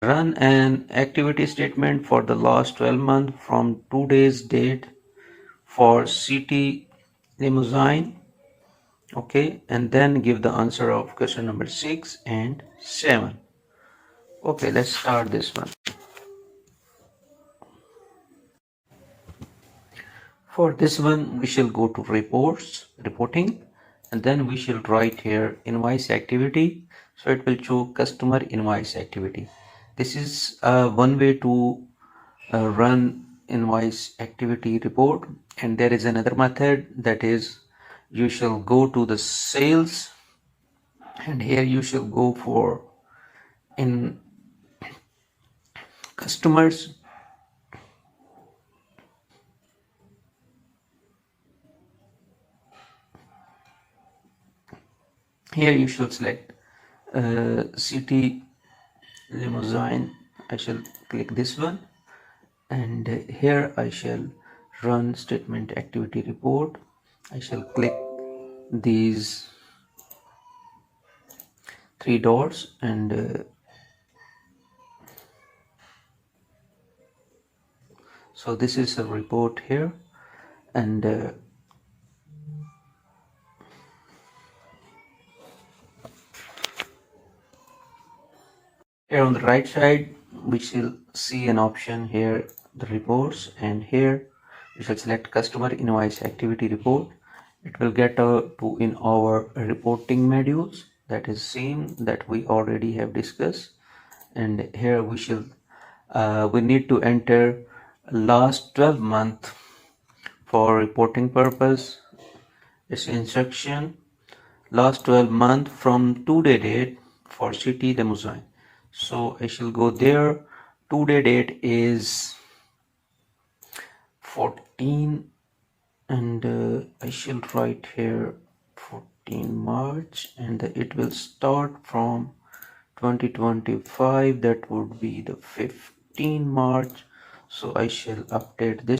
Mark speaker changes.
Speaker 1: Run an activity statement for the last 12 months from today's date for city limousine. Okay, and then give the answer of question number 6 and 7. Okay, let's start this one. For this one, we shall go to reporting, and then we shall write here invoice activity. So it will show customer invoice activity. This is one way to run invoice activity report, and there is another method, that is you shall go to the sales, and here you shall go for in customers. Here you should select city limousine. I shall click this one, and here I shall run statement activity report. I shall click these three dots, and so this is a report here, and here on the right side we shall see an option here, the reports, and here we shall select customer invoice activity report. It will get to in our reporting modules, that is same that we already have discussed, and here we shall we need to enter last 12 month for reporting purpose. Its instruction last 12 month from today date for city limousine. So I shall go there. Today date is 14, and I shall write here 14 March, and it will start from 2025, that would be the 15 March. So I shall update this.